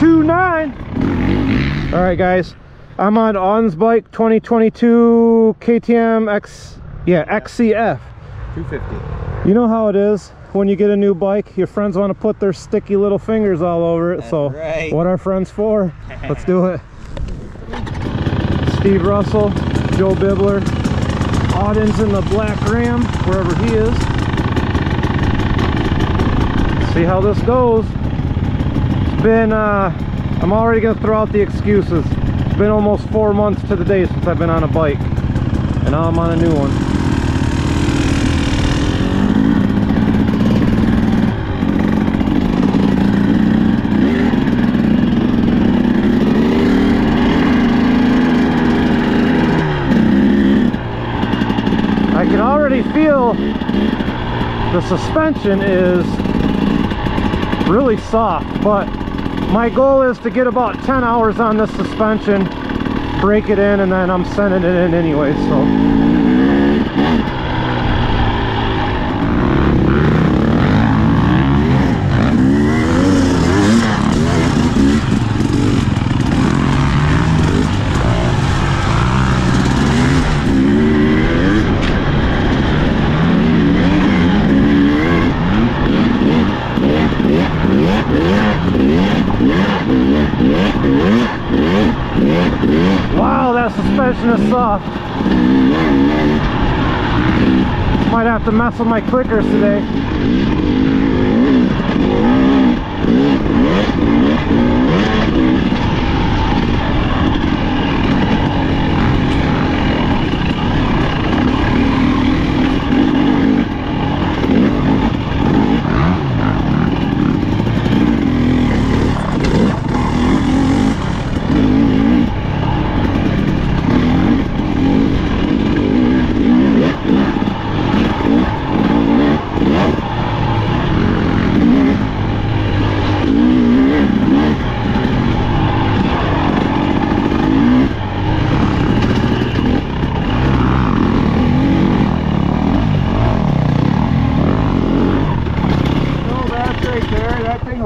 29. All right, guys, I'm on On's bike, 2022 KTM XCF 250. You know how it is when you get a new bike, your friends want to put their sticky little fingers all over it. That's so right. What are friends for? Let's do it. Steve Russell, Joe Bibler, Audin's in the black Ram, wherever he is. See how this goes. It's been, I'm already going to throw out the excuses. It's been almost 4 months to the day since I've been on a bike. And now I'm on a new one. I can already feel the suspension is really soft, but my goal is to get about 10 hours on this suspension, break it in, and then I'm sending it in anyway, so. Wow, that suspension is soft. Might have to mess with my clickers today.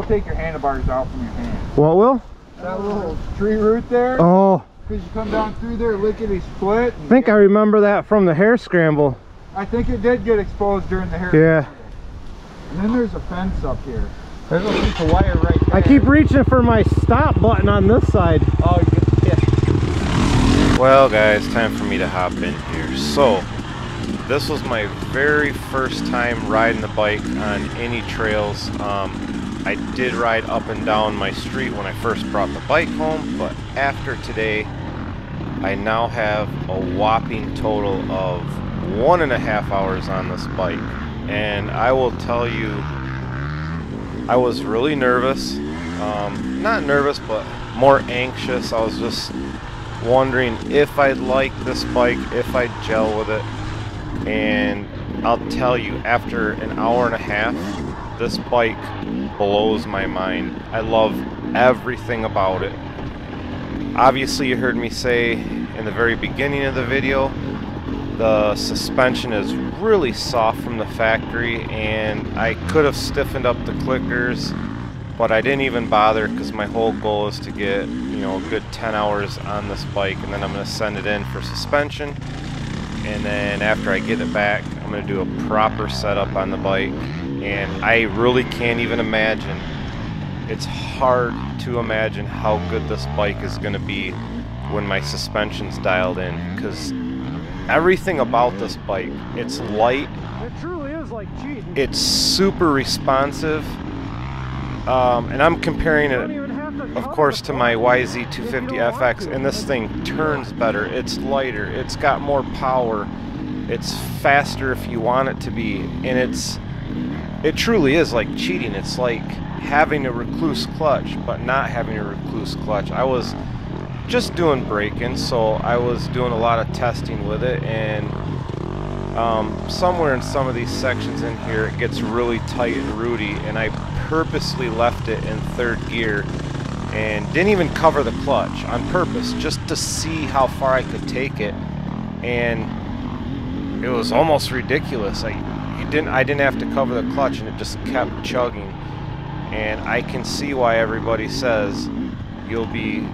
Take your handlebars out from your hand. What will? That little tree root there. Oh. Because you come down through there, lickety split. I think I remember that from the hair scramble. I think it did get exposed during the hair. Yeah. And then there's a fence up here. There's a piece of wire right there. I keep reaching for my stop button on this side. Oh, yeah. Well, guys, time for me to hop in here. So, this was my very first time riding the bike on any trails. I did ride up and down my street when I first brought the bike home, but after today, I now have a whopping total of 1.5 hours on this bike. And I will tell you, I was really nervous. Not nervous, but more anxious. I was just wondering if I'd like this bike, if I'd gel with it. And I'll tell you, after an hour and a half, this bike blows my mind. I love everything about it. Obviously, you heard me say in the very beginning of the video, the suspension is really soft from the factory, and I could have stiffened up the clickers, but I didn't even bother because my whole goal is to get, you know, a good 10 hours on this bike, and then I'm going to send it in for suspension. And then after I get it back, I'm going to do a proper setup on the bike. And I really can't even imagine. It's hard to imagine how good this bike is going to be when my suspension's dialed in, because everything about this bike, it's light. It truly is like cheating. It's super responsive. And I'm comparing it, of course, to my YZ250FX, and this thing turns better. It's lighter. It's got more power. It's faster if you want it to be, and it truly is like cheating. It's like having a recluse clutch, but not having a recluse clutch. I was just doing braking, so I was doing a lot of testing with it, and somewhere in some of these sections in here, it gets really tight and rooty, and I purposely left it in third gear and didn't even cover the clutch on purpose, just to see how far I could take it. And it was almost ridiculous. I didn't have to cover the clutch, and it just kept chugging. And I can see why everybody says you'll be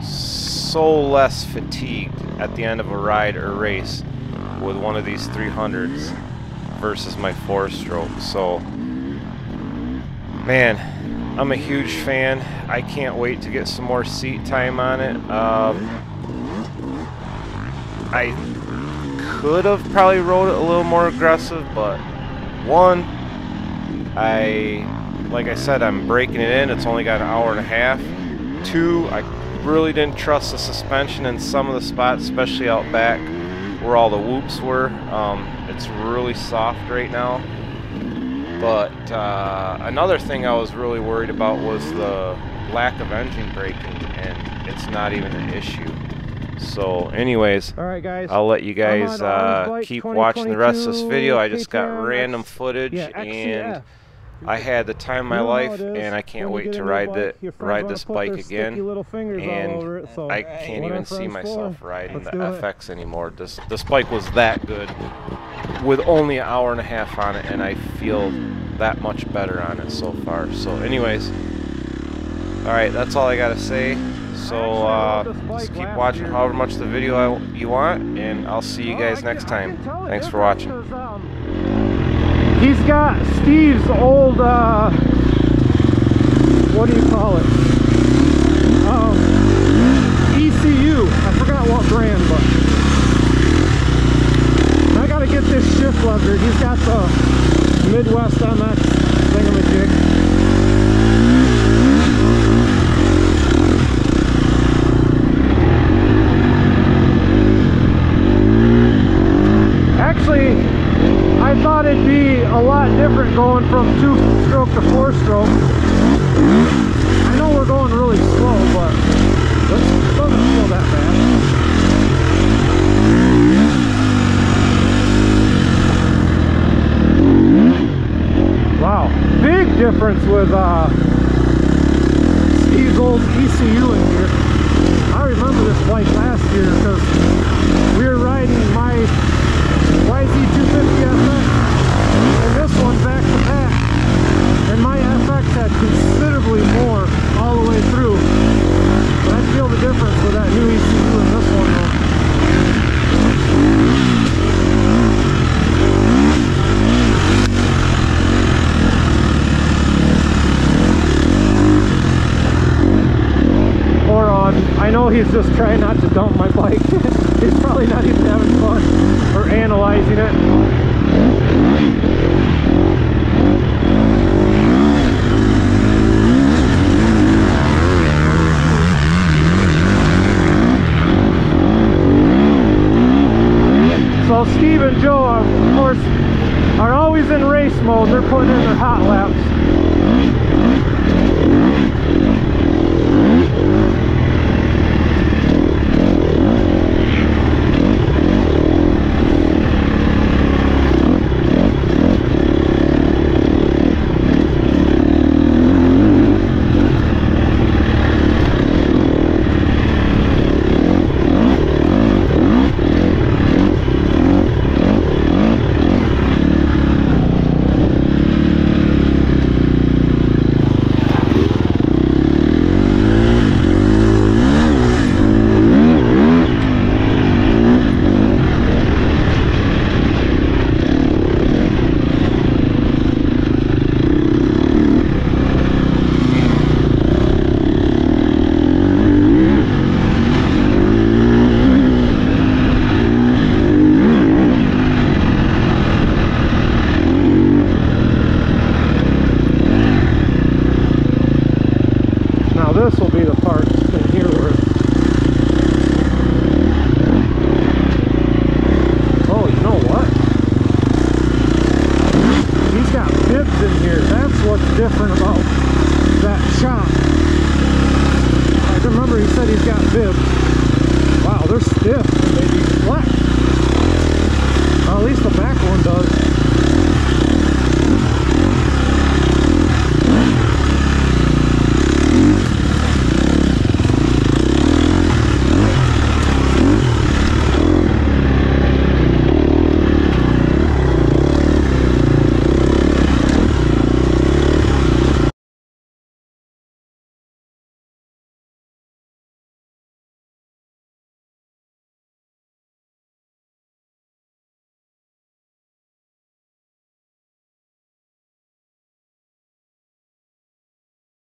so less fatigued at the end of a ride or race with one of these 300s versus my 4-stroke. So, man, I'm a huge fan. I can't wait to get some more seat time on it. I could have probably rode it a little more aggressive, but one, like I said, I'm breaking it in. It's only got an hour and a half. Two, I really didn't trust the suspension in some of the spots, especially out back where all the whoops were. It's really soft right now. But another thing I was really worried about was the lack of engine braking, and it's not even an issue. So anyways, all right, guys, I'll let you guys keep watching the rest of this video. I just got random footage, and I had the time of my life, and I can't wait to ride this bike again. And I can't even see myself riding the FX anymore. This bike was that good with only an hour and a half on it, and I feel that much better on it so far. So anyways, all right, that's all I gotta say. So just keep watching however much the video you want, and I'll see you guys next time. Thanks for watching. He's got Steve's old, what do you call it? ECU. I forgot what brand, but I gotta get this shift lever. He's got the Midwest MX thingamajig. Actually, I thought it'd be a lot different going from 2-stroke to 4-stroke. I know we're going really slow, but it doesn't feel that bad. Wow, big difference with Steve's old ECU in here. I remember this bike last year because we were riding my YZ250FX and this one back to back, and my FX had considerably more all the way through, but I feel the difference with that new ECU in this one though. I know he's just trying not to dump my bike. He's probably not even having fun or analyzing it. So Steve and Joe, of course, are always in race mode. They're putting in their hot laps. This will be the part in here where oh, you know what? He's got bibs in here. That's what's different about that shop. I remember he said he's got bibs. Wow, they're stiff.